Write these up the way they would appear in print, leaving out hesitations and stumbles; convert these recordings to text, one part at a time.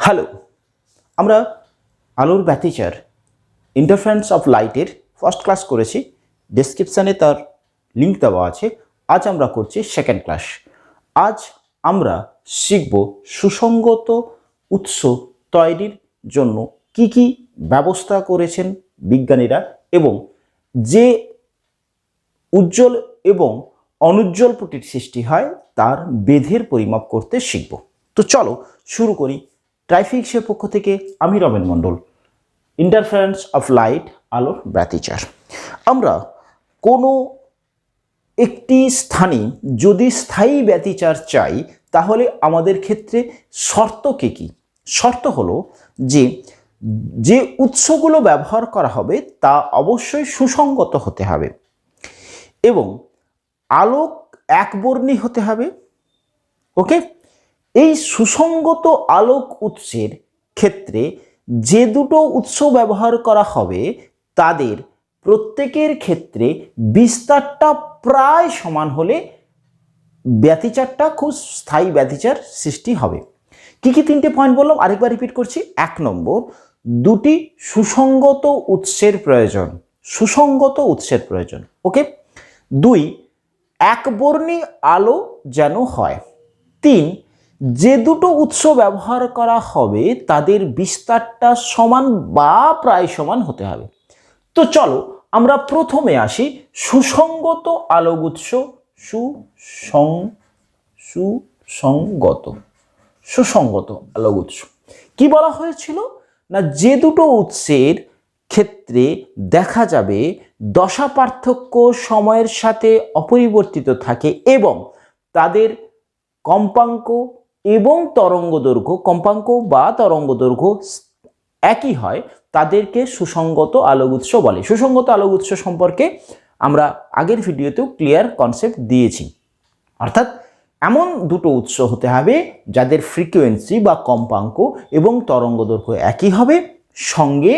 Hello, আমরা আলোর ব্যতিচার interference of লাইটের ফার্স্ট ক্লাস করেছি। ডেসক্রিপশানে তার লিঙ্ক দেওয়া আছে। আজ আমরা করছি সেকেন্ড ক্লাস। আজ আমরা শিখব সুসংগত উৎস তৈরির জন্য কি কি ব্যবস্থা করেছেন বিজ্ঞানীরা এবং যে উজ্জ্বল এবং অনুজ্জ্বল প্রতীর সৃষ্টি হয় তার বেধের পরিমাপ করতে শিখব। তো চলো শুরু করি। ট্রাইফিক্সের পক্ষ থেকে আমি রমেন মণ্ডল। ইন্টারফারেন্স অফ লাইট, আলোর ব্যতিচার। আমরা কোনো একটি স্থানে যদি স্থায়ী ব্যতিচার চাই তাহলে আমাদের ক্ষেত্রে শর্ত কি? শর্ত হলো যে উৎসগুলো ব্যবহার করা হবে তা অবশ্যই সুসংগত হতে হবে এবং আলোক একবর্ণী হতে হবে। ওকে, এই সুসংগত আলোক উৎসের ক্ষেত্রে যে দুটো উৎস ব্যবহার করা হবে তাদের প্রত্যেকের ক্ষেত্রে বিস্তারটা প্রায় সমান হলে ব্যতিচারটা খুব স্থায়ী ব্যতিচার সৃষ্টি হবে। কি কি তিনটে পয়েন্ট বললাম আরেকবার রিপিট করছি। 1 নম্বর, দুটি সুসংগত উৎসের প্রয়োজন, সুসংগত উৎসের প্রয়োজন। ওকে। 2, একবর্ণী আলো যেন হয়। 3, যে দুটো উৎস ব্যবহার করা হবে তাদের বিস্তারটা সমান বা প্রায় সমান হতে হবে। তো চলো আমরা প্রথমে আসি সুসংগত আলোক উৎস। সুসংগত আলোক উৎস কি বলা হয়েছিল না, যে দুটো উৎসের ক্ষেত্রে দেখা যাবে দশা পার্থক্য সময়ের সাথে অপরিবর্তিত থাকে এবং তাদের কম্পাঙ্ক এবং তরঙ্গদৈর্ঘ্য, কম্পাঙ্ক বা তরঙ্গদৈর্ঘ্য একই হয়, তাদেরকে সুসংগত আলোক উৎস বলে। সুসংগত আলোক উৎস সম্পর্কে আমরা আগের ভিডিওতেও ক্লিয়ার কনসেপ্ট দিয়েছি। অর্থাৎ এমন দুটো উৎস হতে হবে যাদের ফ্রিকোয়েন্সি বা কম্পাঙ্ক এবং তরঙ্গদৈর্ঘ্য একই হবে, সঙ্গে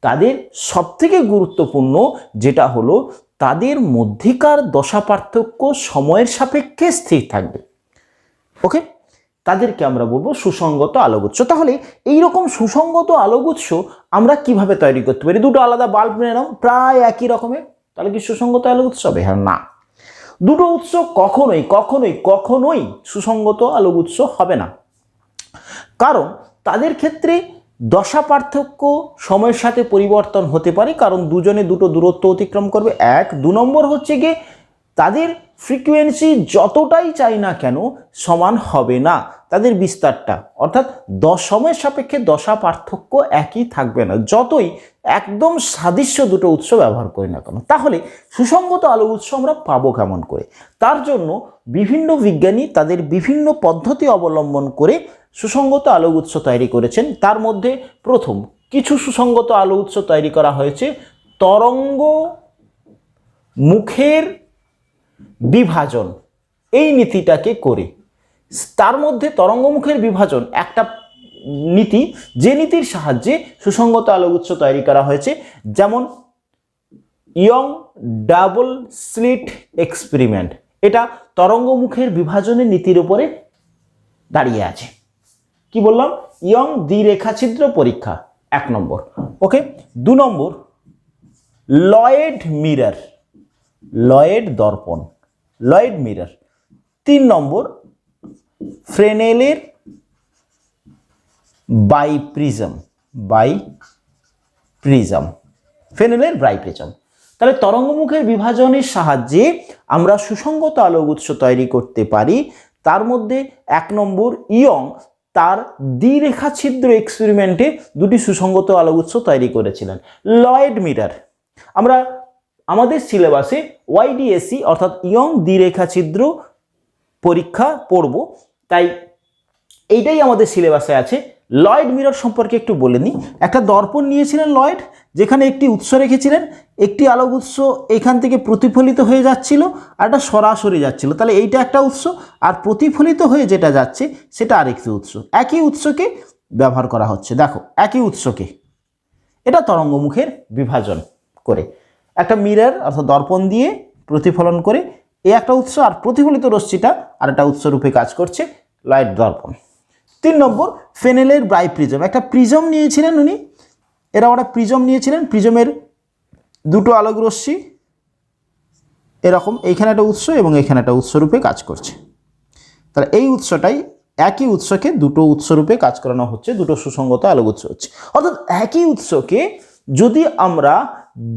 তাদের সবথেকে গুরুত্বপূর্ণ যেটা হলো তাদের মধ্যেকার দশা পার্থক্য সময়ের সাপেক্ষে স্থির থাকবে। ওকে, তাদেরকে আমরা বলবো সুসংগত আলোক উৎস। তাহলে এইরকম সুসংগত আলোক উৎস আমরা কিভাবে তৈরি করতে পারি? দুটো আলাদা বাল্ব নিলাম প্রায় একই রকমের, তাহলে কি সুসংগত আলোক উৎস হবে? হ্যাঁ, না। দুটো উৎস কখনোই সুসংগত আলোক উৎস হবে না, কারণ তাদের ক্ষেত্রে দশা পার্থক্য সময়ের সাথে পরিবর্তন হতে পারে, কারণ দুজনে দুটো দূরত্ব অতিক্রম করবে। 1, 2 নম্বর হচ্ছে গিয়ে তাদের ফ্রিকোয়েন্সি যতটাই চাই না কেন সমান হবে না, তাদের বিস্তারটা অর্থাৎ সময়ের সাপেক্ষে দশা পার্থক্য একই থাকবে না, যতই একদম সাদৃশ্য দুটো উৎস ব্যবহার করি না কেন। তাহলে সুসংগত আলোক উৎস আমরা পাবো কেমন করে? তার জন্য বিভিন্ন বিজ্ঞানী তাদের বিভিন্ন পদ্ধতি অবলম্বন করে সুসংগত আলোক উৎস তৈরি করেছেন। তার মধ্যে প্রথম কিছু সুসংগত আলোক উৎস তৈরি করা হয়েছে তরঙ্গ মুখের বিভাজন এই নীতিটাকে করে। তার মধ্যে তরঙ্গমুখের বিভাজন একটা নীতি, যে নীতির সাহায্যে সুসংগত আলোক উৎস তৈরি করা হয়েছে, যেমন ইয়ং ডাবল স্লিট এক্সপেরিমেন্ট। এটা তরঙ্গমুখের বিভাজনের নীতির উপরে দাঁড়িয়ে আছে। কি বললাম? ইয়ং দ্বিরেখাছিদ্র পরীক্ষা 1 নম্বর। ওকে। 2 নম্বর লয়েড মিরর, লয়েড দর্পণ, লয়েড মিরর। 3 নম্বর ফ্রেনেলের বাইপ্রিজম, ফ্রেনেলের বাইপ্রিজম। তাহলে তরঙ্গমুখের বিভাজনের সাহায্যে আমরা সুসংগত আলোক উৎস তৈরি করতে পারি। তার মধ্যে 1 নম্বর ইয়ং তার দ্বিরেখাছিদ্র এক্সপেরিমেন্টে দুটি সুসংগত আলোক উৎস তৈরি করেছিলেন। লয়েড মিরর আমরা আমাদের সিলেবাসে YDSC অর্থাৎ ইয়ং দ্বিরেখাছিদ্র পরীক্ষা পড়ব, তাই এইটাই আমাদের সিলেবাসে আছে। লয়েড মিরর সম্পর্কে একটু বলে নিই। একটা দর্পণ নিয়েছিলেন লয়েড, যেখানে একটি উৎস রেখেছিলেন, একটি আলোক উৎস এখান থেকে প্রতিফলিত হয়ে যাচ্ছিল আর একটা সরাসরি যাচ্ছিল। তাহলে এইটা একটা উৎস, আর প্রতিফলিত হয়ে যেটা যাচ্ছে সেটা আরেকটি উৎস। একই উৎসকে ব্যবহার করা হচ্ছে। দেখো, একই উৎসকে এটা তরঙ্গমুখের বিভাজন করে একটা মিরর অর্থাৎ দর্পণ দিয়ে প্রতিফলন করে এই একটা উৎস, আর প্রতিফলিত রশ্মিটা আর একটা উৎস রূপে কাজ করছে লাইট দর্পণ। 3 নম্বর ফ্রেনেলের বাইপ্রিজম, একটা প্রিজম নিয়েছিলেন উনি, এরা ওরা প্রিজম নিয়েছিলেন, প্রিজমের দুটো আলোক রশ্মি এরকম এইখানে একটা উৎস এবং এখানে একটা উৎসরূপে কাজ করছে। তাহলে এই উৎসটাই একই উৎসকে দুটো উৎসরূপে কাজ করানো হচ্ছে, দুটো সুসংগত আলোক উৎস হচ্ছে। অর্থাৎ একই উৎসকে যদি আমরা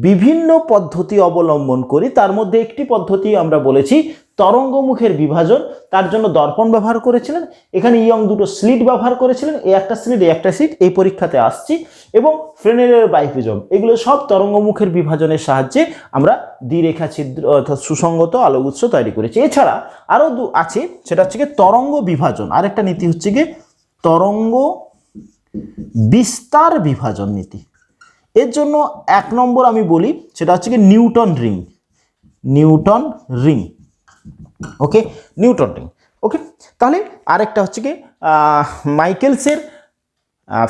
বিভিন্ন পদ্ধতি অবলম্বন করি, তার মধ্যে একটি পদ্ধতি আমরা বলেছি তরঙ্গমুখের বিভাজন, তার জন্য দর্পণ ব্যবহার করেছিলেন, এখানে ইয়ং দুটো স্লিট ব্যবহার করেছিলেন, এই একটা স্লিট এই একটা স্লিট, এই পরীক্ষাতে আসছি, এবং ফ্রেনেলের বাইপ্রিজম, এগুলো সব তরঙ্গমুখের বিভাজনের সাহায্যে আমরা দ্বিরেখা ছিদ্র অর্থাৎ সুসংগত আলোক উৎস তৈরি করেছি। এছাড়া আরও আছে, সেটা হচ্ছে গিয়ে তরঙ্গ বিভাজন, আরেকটা নীতি হচ্ছে গিয়ে তরঙ্গ বিস্তার বিভাজন নীতি। এর জন্য 1 নম্বর আমি বলি সেটা হচ্ছে কি নিউটন রিং, নিউটন রিং, ওকে, নিউটন রিং, ওকে। তাহলে আরেকটা হচ্ছে কি মাইকেলসের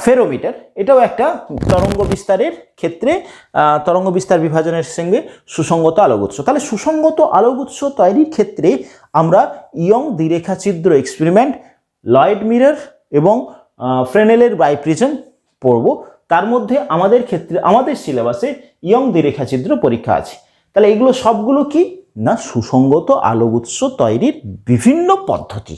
ফেরোমিটার, এটাও একটা তরঙ্গ বিস্তারের ক্ষেত্রে তরঙ্গ বিস্তার বিভাজনের সঙ্গে সুসংগত আলোক উৎস। তাহলে সুসংগত আলোক উৎস তৈরির ক্ষেত্রে আমরা ইয়ং দ্বিরেখা ছিদ্র এক্সপেরিমেন্ট, লয়েড মিরর এবং ফ্রেনেলের বাইপ্রিজম পড়ব। তার মধ্যে আমাদের ক্ষেত্রে আমাদের সিলেবাসে ইয়ং দ্বিরেখা ছিদ্র পরীক্ষা আছে। তাহলে এগুলো সবগুলো কি না সুসংগত আলোক উৎস তৈরির বিভিন্ন পদ্ধতি।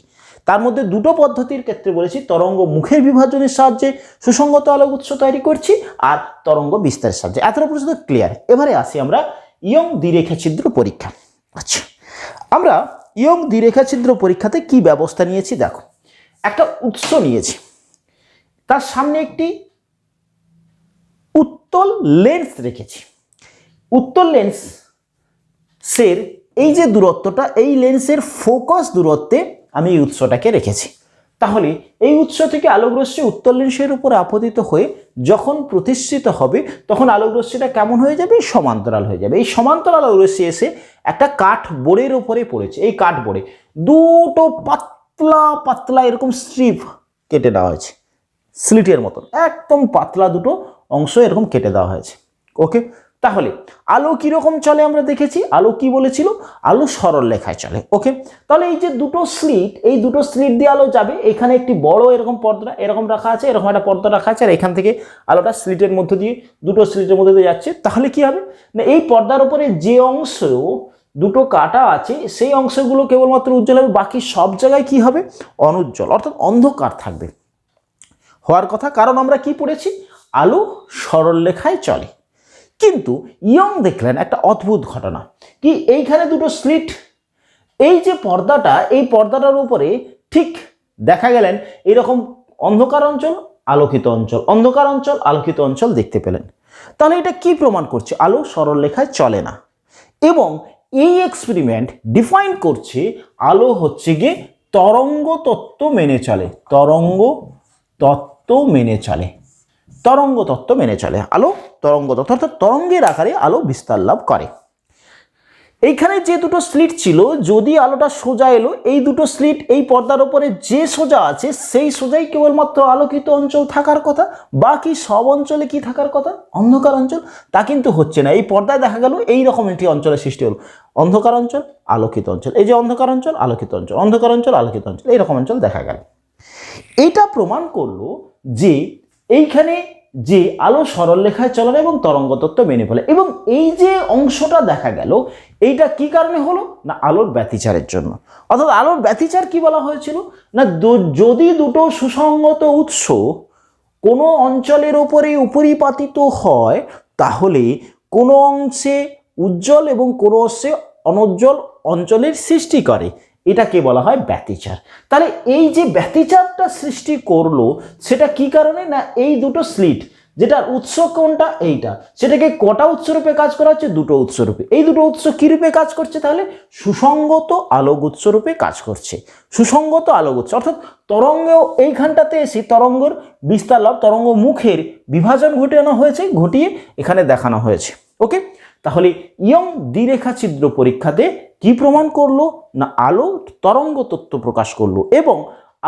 তার মধ্যে দুটো পদ্ধতির ক্ষেত্রে বলেছি তরঙ্গ মুখের বিভাজনের সাহায্যে সুসংগত আলোক উৎস তৈরি করছি আর তরঙ্গ বিস্তারের সাহায্যে। এতটা পর্যন্ত ক্লিয়ার। এবারে আসি আমরা ইয়ং দ্বিরেখা ছিদ্র পরীক্ষা। আচ্ছা, আমরা ইয়ং দ্বিরেখা ছিদ্র পরীক্ষাতে কি ব্যবস্থা নিয়েছি দেখো। একটা উৎস নিয়েছি, তার সামনে একটি উত্তল লেন্স রেখেছি। উত্তল লেন্সের এই যে দূরত্বটা, এই লেন্সের ফোকাস দূরত্বে আমি এই উৎসটাকে রেখেছি। তাহলে এই উৎস থেকে আলোক রশ্মি উত্তল লেন্সের উপর আপতিত হয়ে যখন প্রতিষ্ঠিত হবে তখন আলোক রশ্মিটা কেমন হয়ে যাবে? সমান্তরাল হয়ে যাবে। এই সমান্তরাল আলোক রশ্মি এসে একটা কাঠ বোর্ডের উপরে পড়েছে। এই কাঠ বোর্ডে দুটো পাতলা পাতলা এরকম স্ট্রিপ কেটে দেওয়া হয়েছে, স্লিটের মতন একদম পাতলা দুটো অংশ এরকম কেটে দেওয়া হয়েছে। ওকে, তাহলে আলো কিরকম চলে আমরা দেখেছি। আলো কি বলেছিল? আলো সরল রেখায় চলে। ওকে, তাহলে এই যে দুটো স্লিট, এই দুটো স্লিট দিয়ে আলো যাবে। এখানে একটি বড় এরকম পর্দা এরকম রাখা আছে, এরকম একটা পর্দা রাখা আছে, আর এখান থেকে আলোটা স্লিটের মধ্যে দিয়ে দুটো স্লিটের মধ্যে দিয়ে যাচ্ছে। তাহলে কি হবে না, এই পর্দার উপরে যে অংশ দুটো কাটা আছে সেই অংশগুলো কেবলমাত্র উজ্জ্বল হবে, বাকি সব জায়গায় কি হবে? অনুজ্জ্বল, অর্থাৎ অন্ধকার থাকবে হওয়ার কথা। কারণ আমরা কি পড়েছি? আলো সরল রেখায় চলে। কিন্তু ইয়ং দেখলেন একটা অদ্ভুত ঘটনা কি, এইখানে দুটো স্লিট, এই যে পর্দাটা, এই পর্দাটার উপরে ঠিক দেখা গেলেন এরকম অন্ধকার অঞ্চল, আলোকিত অঞ্চল, অন্ধকার অঞ্চল, আলোকিত অঞ্চল দেখতে পেলেন। তাহলে এটা কি প্রমাণ করছে? আলো সরল রেখায় চলে না। এবং এই এক্সপেরিমেন্ট ডিফাইন করছে আলো হচ্ছে গিয়ে তরঙ্গ তত্ত্ব মেনে চলে, তরঙ্গ তত্ত্ব মেনে চলে, তরঙ্গ তত্ত্ব মেনে চলে। আলো তরঙ্গ তত্ত্ব অর্থাৎ তরঙ্গের আকারে আলো বিস্তার লাভ করে। এইখানে যে দুটো স্লিট ছিল, যদি আলোটা সোজা এলো, এই দুটো স্লিট এই পর্দার উপরে যে সোজা আছে সেই সোজাই কেবলমাত্র আলোকিত অঞ্চল থাকার কথা, বাকি সব অঞ্চলে কি থাকার কথা? অন্ধকার অঞ্চল। তা কিন্তু হচ্ছে না। এই পর্দায় দেখা গেল এই রকম একটি অঞ্চলের সৃষ্টি হলো, অন্ধকার অঞ্চল, আলোকিত অঞ্চল, এই যে অন্ধকার অঞ্চল, আলোকিত অঞ্চল, অন্ধকার অঞ্চল, আলোকিত অঞ্চল, এইরকম অঞ্চল দেখা গেল। এটা প্রমাণ করলো যে এইখানে যে আলো সরল রেখায় চলে না এবং তরঙ্গ তত্ত্ব মেনে ফেলে। এবং এই যে অংশটা দেখা গেল, এইটা কি কারণে হলো না? আলোর ব্যতিচারের জন্য। অর্থাৎ আলোর ব্যতিচার কি বলা হয়েছিল না, যদি দুটো সুসংগত উৎস কোনো অঞ্চলের উপরে উপরিপাতিত হয় তাহলে কোনো অংশে উজ্জ্বল এবং কোনো অংশে অনুজ্জ্বল অঞ্চলের সৃষ্টি করে। এটাকে বলা হয় ব্যতিচার। তাহলে এই যে ব্যতিচারটা সৃষ্টি করলো সেটা কি কারণে না, এই দুটো স্লিট যেটার উৎস কোনটা এইটা, সেটাকে কটা উৎসরূপে কাজ করা হচ্ছে? দুটো উৎসরূপে। এই দুটো উৎস কি রূপে কাজ করছে? তাহলে সুসংগত আলোক উৎসরূপে কাজ করছে। সুসংগত আলোক উৎস অর্থাৎ তরঙ্গ এইখানটাতে এসে তরঙ্গের বিস্তার লাভ, তরঙ্গ মুখের বিভাজন ঘটানো হয়েছে, ঘটিয়ে এখানে দেখানো হয়েছে। ওকে, তাহলে ইয়ং দ্বিরেখা ছিদ্র পরীক্ষাতে কি প্রমাণ করলো না, আলো তরঙ্গ তত্ত্ব প্রকাশ করলো। এবং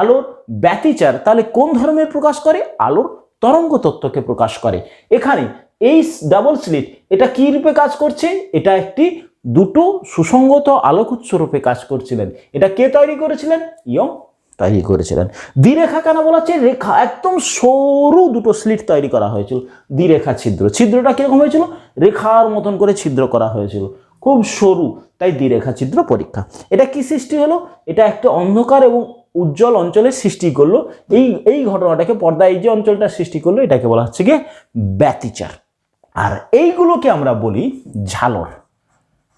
আলোর ব্যতিচার তাহলে কোন ধর্মের প্রকাশ করে? আলোর তরঙ্গ তত্ত্বকে প্রকাশ করে। এখানে এই ডাবল স্লিট এটা কি রূপে কাজ করছে? এটা একটি দুটো সুসংগত আলোক উৎস রূপে কাজ করছিলেন। এটা কে তৈরি করেছিলেন? ইয়ং তৈরি করেছিলেন। দ্বিরেখা কেন বলা হচ্ছে? রেখা একদম সরু দুটো স্লিট তৈরি করা হয়েছিল, দ্বিরেখা ছিদ্র। ছিদ্রটা কিরকম হয়েছিল? রেখার মতন করে ছিদ্র করা হয়েছিল, খুব সরু, তাই দ্বিরেখা ছিদ্র পরীক্ষা। এটা কি সৃষ্টি হলো? এটা একটা অন্ধকার এবং উজ্জ্বল অঞ্চলের সৃষ্টি করলো। এই ঘটনাটাকে, পর্দায় এই যে অঞ্চলটা সৃষ্টি করলো, এটাকে বলা হচ্ছে গিয়ে ব্যতিচার। আর এইগুলোকে আমরা বলি ঝালর।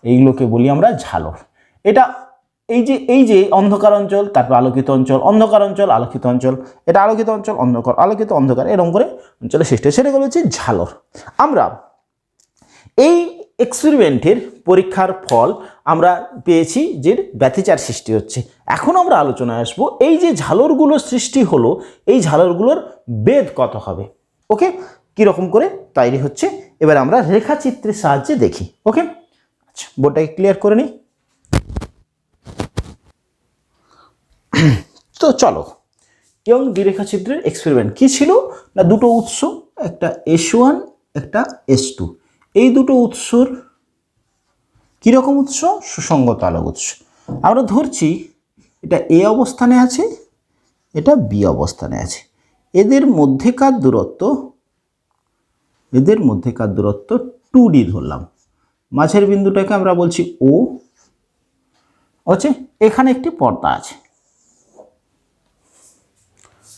এইগুলোকে বলি আমরা ঝালর। এটা এই যে অন্ধকার অঞ্চল, তারপর আলোকিত অঞ্চল, অন্ধকার অঞ্চল, আলোকিত অঞ্চল, এটা আলোকিত অঞ্চল, অন্ধকার, আলোকিত, অন্ধকার, এরকম করে অঞ্চলের সৃষ্টি, সেটাগুলো হচ্ছে ঝালর। আমরা এই এক্সপেরিমেন্টের পরীক্ষার ফল আমরা পেয়েছি যে ব্যতিচার সৃষ্টি হচ্ছে। এখন আমরা আলোচনায় আসবো এই যে ঝালরগুলো সৃষ্টি হলো, এই ঝালরগুলোর বেধ কত হবে। ওকে, কীরকম করে তৈরি হচ্ছে এবার আমরা রেখাচিত্রের সাহায্যে দেখি। ওকে, আচ্ছা, বোর্ডটাকে ক্লিয়ার করে নিই। তো চলো, ইয়ং দ্বিরেখাচিত্রের এক্সপেরিমেন্ট কি ছিল না, দুটো উৎস, একটা S1 একটা S2। এই দুটো উৎসর কীরকম উৎস? সুসঙ্গত আলোক উৎস। আমরা ধরছি এটা A অবস্থানে আছে, এটা B অবস্থানে আছে। এদের মধ্যেকার দূরত্ব 2D ধরলাম। মাঝের বিন্দুটাকে আমরা বলছি O। হচ্ছে এখানে একটি পর্দা আছে।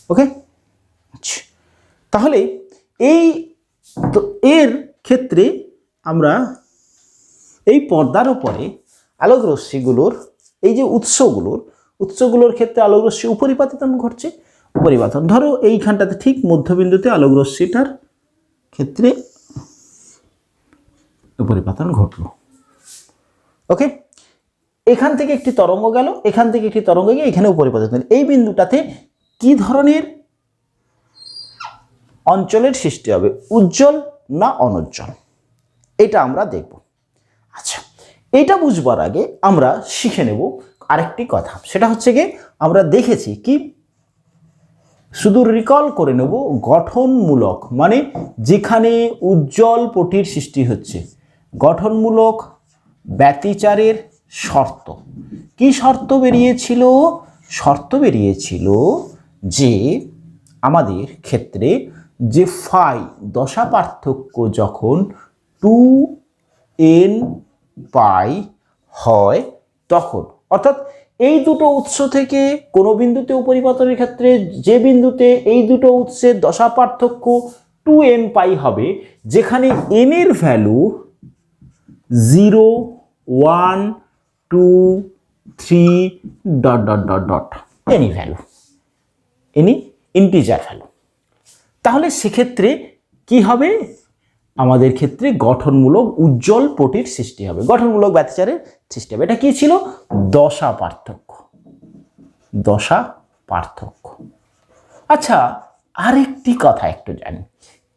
ওকে, আচ্ছা, তাহলে এর ক্ষেত্রে আমরা এই পর্দার উপরে আলোক রশ্মিগুলোর, এই যে উৎসগুলোর ক্ষেত্রে আলোক রশ্মি উপরিপাতন ঘটছে। উপরিপাতন ধরো এইখানটাতে ঠিক মধ্যবিন্দুতে আলোক রশ্মিটার ক্ষেত্রে উপরিপাতন ঘটলো। ওকে, এখান থেকে একটি তরঙ্গ গেল, এখান থেকে একটি তরঙ্গ গিয়ে এখানে উপরিপাতন। এই বিন্দুটাতে কি ধরনের অঞ্চলের সৃষ্টি হবে? উজ্জ্বল না অনুজ্জ্বল? এটা আমরা দেখব। আচ্ছা, এটা বুঝবার আগে আমরা শিখে নেব আরেকটি কথা। সেটা হচ্ছে গিয়ে আমরা দেখেছি কি, শুধু রিকল করে নেব, গঠনমূলক মানে যেখানে উজ্জ্বল পটির সৃষ্টি হচ্ছে, গঠনমূলক ব্যতিচারের শর্ত। কি শর্ত বেরিয়েছিল? শর্ত বেরিয়েছিল যে আমাদের ক্ষেত্রে যে ফাই দশা পার্থক্য যখন 2n পাই হয় তখন, অর্থাৎ এই দুটো উৎস থেকে কোনো বিন্দুতে উপরিপাতনের ক্ষেত্রে যে বিন্দুতে এই দুটো উৎসের দশা পার্থক্য 2n পাই হবে, যেখানে n এর value 0, 1, 2, 3 dot dot dot dot any value, any integer value. তাহলে সেক্ষেত্রে কি হবে? আমাদের ক্ষেত্রে গঠনমূলক উজ্জ্বল পটির সৃষ্টি হবে, গঠনমূলক ব্যতিচারের সৃষ্টি হবে। এটা কি ছিল? দশা পার্থক্য, দশা পার্থক্য। আচ্ছা, আরেকটি কথা একটু জানি,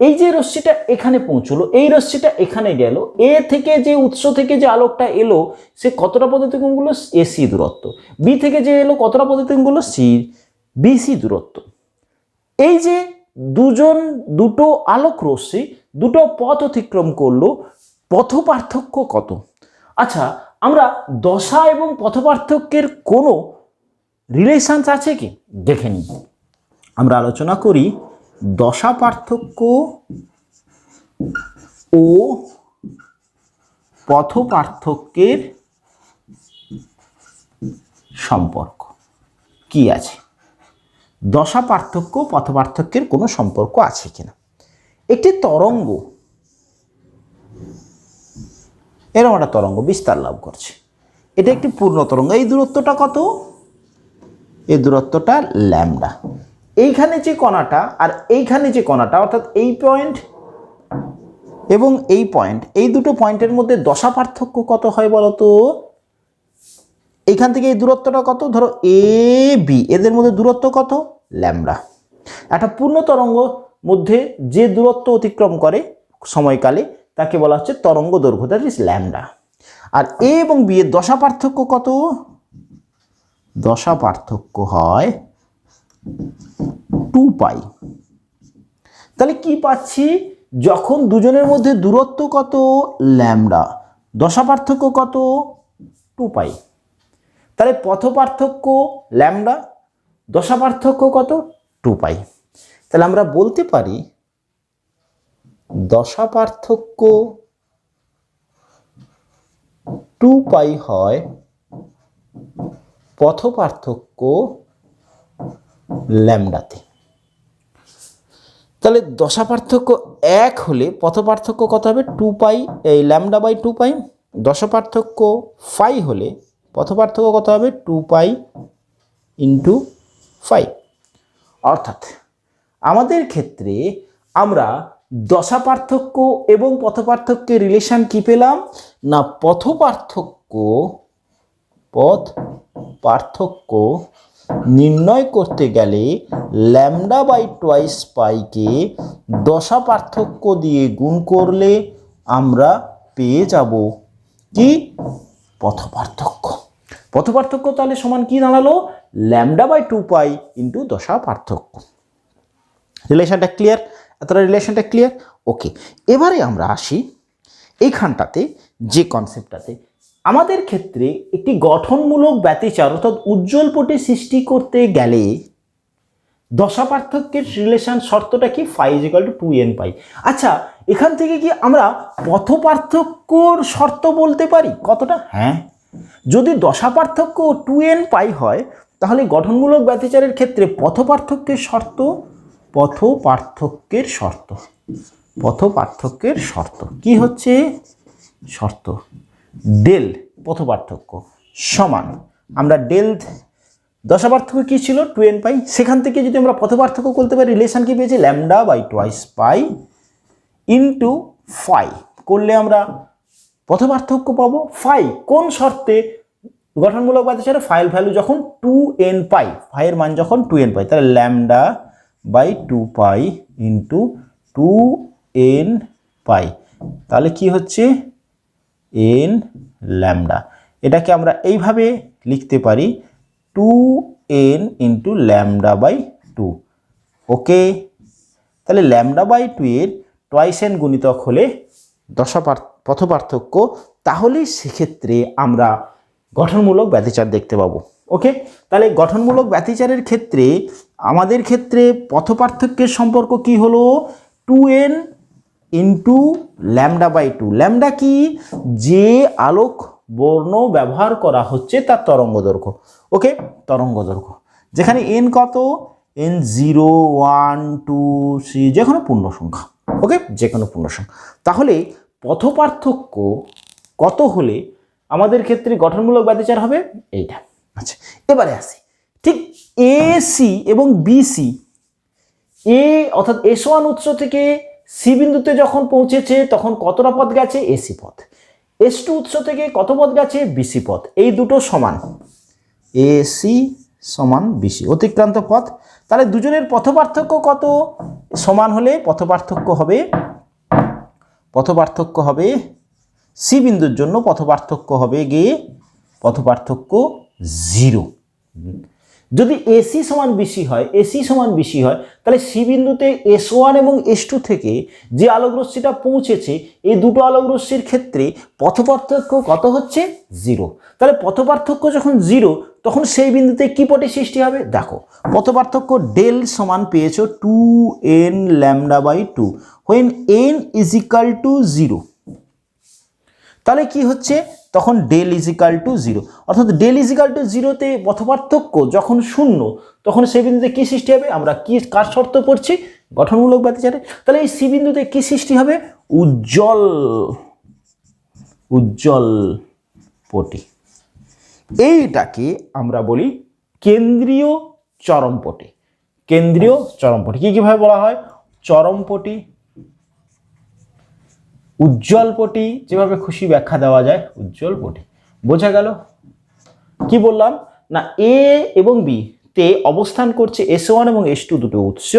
এই যে রশ্মিটা এখানে পৌঁছলো, এই রশ্মিটা এখানে গেল, এ থেকে যে উৎস থেকে যে আলোকটা এলো সে কতটা পদাতিক্রম করলো? AC দূরত্ব। বি থেকে যে এলো কতটা পদাতিক্রম করলো? BC দূরত্ব। এই যে দুটো আলোক রশ্মি দুটো পথ অতিক্রম করলো, পথ পার্থক্য কত? আচ্ছা, আমরা দশা এবং পথ পার্থক্যের কোনো রিলেশনস আছে কি দেখে নিই। আমরা আলোচনা করি দশা পার্থক্য ও পথ পার্থক্যের সম্পর্ক কি আছে। দশা পার্থক্য পথ পার্থক্যের কোনো সম্পর্ক আছে কিনা। একটি তরঙ্গ, এরকম একটা তরঙ্গ বিস্তার লাভ করছে, এটা একটি পূর্ণ তরঙ্গ। এই দূরত্বটা কত? এই দূরত্বটা ল্যামডা। এইখানে যে কণাটা আর এইখানে যে কণাটা, অর্থাৎ এই পয়েন্ট এবং এই পয়েন্ট, এই দুটো পয়েন্টের মধ্যে দশা পার্থক্য কত হয় বলো তো? এইখান থেকে এই দূরত্বটা কত? ধরো AB, এদের মধ্যে দূরত্ব কত? ল্যামডা। একটা পূর্ণ তরঙ্গ মধ্যে যে দূরত্ব অতিক্রম করে সময়কালে তাকে বলা হচ্ছে তরঙ্গ দৈর্ঘ্য, দ্যাট ইজ ল্যামডা। আর A এবং B এর দশা পার্থক্য কত? দশা পার্থক্য হয় 2 পাই। তাহলে কি পাচ্ছি? যখন দুজনের মধ্যে দূরত্ব কত? ল্যামডা, দশা পার্থক্য কত? 2 পাই। তাহলে পথ পার্থক্য ল্যামডা, দশা পার্থক্য কত? 2 পাই। তাহলে আমরা বলতে পারি দশা পার্থক্য 2 পাই হয় পথ পার্থক্য ল্যামডাতে। তাহলে দশা পার্থক্য 1 হলে পথ পার্থক্য কত হবে? 2 পাই, এই ল্যামডা বাই 2 পাই। দশা পার্থক্য 5 হলে পথ পার্থক্য কত হবে? 2 পাই ইন্টু 5। অর্থাৎ আমাদের ক্ষেত্রে আমরা দশা পার্থক্য এবং পথ পার্থক্যের রিলেশন কি পেলাম? না পথ পার্থক্য নির্ণয় করতে গেলে ল্যামডা বাই 2পাইকে দশা পার্থক্য দিয়ে গুণ করলে আমরা পেয়ে যাব কি? পথ পার্থক্য। পথ পার্থক্য তাহলে সমান কি দাঁড়ালো? ল্যামডা বাই 2 পাই ইন্টু দশা পার্থক্য। রিলেশনটা ক্লিয়ার? এতটা রিলেশনটা ক্লিয়ার? ওকে, এবারে আমরা আসি এইখানটাতে যে কনসেপ্টটাতে আমাদের ক্ষেত্রে একটি গঠনমূলক ব্যতিচার অর্থাৎ উজ্জ্বল পটে সৃষ্টি করতে গেলে দশা পার্থক্যের রিলেশন শর্তটা কি? ফাই ইজিক্যাল টু 2n পাই। আচ্ছা, এখান থেকে কি আমরা পথ পার্থক্যর শর্ত বলতে পারি? কতটা? হ্যাঁ, যদি দশা পার্থক্য 2n পাই হয় তাহলে গঠনমূলক ব্যতিচারের ক্ষেত্রে পথ পার্থক্যের শর্ত কি হচ্ছে? শর্ত ডেল পথ পার্থক্য সমান, আমরা ডেল দশা পার্থক্য কি ছিল? 2n পাই। সেখান থেকে যদি আমরা পথ পার্থক্য করতে পারি রিলেশন কি পেয়েছি? ল্যামডা বাই 2পাই ইন্টু 5 করলে আমরা পথ পার্থক্য পাবো। ফাই কোন শর্তে? গঠনমূলক ব্যতিচারে ফাইল ভ্যালু যখন 2n পাই, ফাইয়ের মান যখন 2n পাই, তাহলে ল্যামডা বাই 2পাই ইন্টু 2n পাই, তাহলে কি হচ্ছে? n lambda. এটাকে আমরা এইভাবে লিখতে পারি 2n ইন্টু ল্যামডা বাই 2। ওকে, তাহলে ল্যামডা বাই 2 এর 2n গুণিতক হলে পথ পার্থক্য, তাহলে সেক্ষেত্রে আমরা গঠনমূলক ব্যতিচার দেখতে পাবো। ওকে, তাহলে গঠনমূলক ব্যতিচারের ক্ষেত্রে আমাদের ক্ষেত্রে পথ পার্থক্যের সম্পর্ক কি হলো? 2n into lambda by 2। Lambda কি? যে আলোক বর্ণ ব্যবহার করা হচ্ছে তার তরঙ্গ দৈর্ঘ্য। ওকে, তরঙ্গ দৈর্ঘ্য যেখানে n কত? n 0 1 2 3 যে কোনো পূর্ণ সংখ্যা। ওকে, যে কোনো পূর্ণ সংখ্যা। তাহলে পথ পার্থক্য কত হলে আমাদের ক্ষেত্রে গঠনমূলক ব্যতিচার হবে? এইটা। আচ্ছা, এবারে আসি ঠিক এসি এবং বিসি, এ অর্থাৎ S1 উৎস থেকে সি বিন্দুতে যখন পৌঁছেছে তখন কতটা পথ গেছে? এসি পথ। S2 উৎস থেকে কত পথ গেছে? বিসি পথ। এই দুটো সমান, এসি সমান বিসি অতিক্রান্ত পথ। তাহলে দুজনের পথ পার্থক্য কত? সমান হলে পথ পার্থক্য হবে সি বিন্দুর জন্য পথ পার্থক্য হবে গিয়ে 0। যদি এসি সমান বিসি হয় তাহলে সি বিন্দুতে S1 এবং S2 থেকে যে আলোক রশ্মিটা পৌঁছেছে এই দুটো আলোক রশ্মির ক্ষেত্রে পথ পার্থক্য কত হচ্ছে? 0। তাহলে পথ পার্থক্য যখন 0 তখন সেই বিন্দুতে কি পটে সৃষ্টি হবে? দেখো, পথ পার্থক্য ডেল সমান পেয়েছো 2n lambda by 2 when n is equal to 0। তাহলে কি হচ্ছে? তখন ডেল ইজ ইকাল টু 0, অর্থাৎ ডেল ইজ ইকাল টু 0তে পথ পার্থক্য যখন 0 তখন সেই বিন্দুতে কি সৃষ্টি হবে? আমরা কি কার শর্ত পড়ছি? গঠনমূলক ব্যতিচারে। তাহলে এই সি বিন্দুতে কি সৃষ্টি হবে? উজ্জ্বল পটি। এইটাকে আমরা বলি কেন্দ্রীয় চরমপটি। কিভাবে বলা হয়? চরমপটি, উজ্জ্বল পটি, যেভাবে খুশি ব্যাখ্যা দেওয়া যায় উজ্জ্বল পটি। বোঝা গেল? কি বললাম না, এ এবং বি তে অবস্থান করছে S1 এবং S2 দুটো উৎস।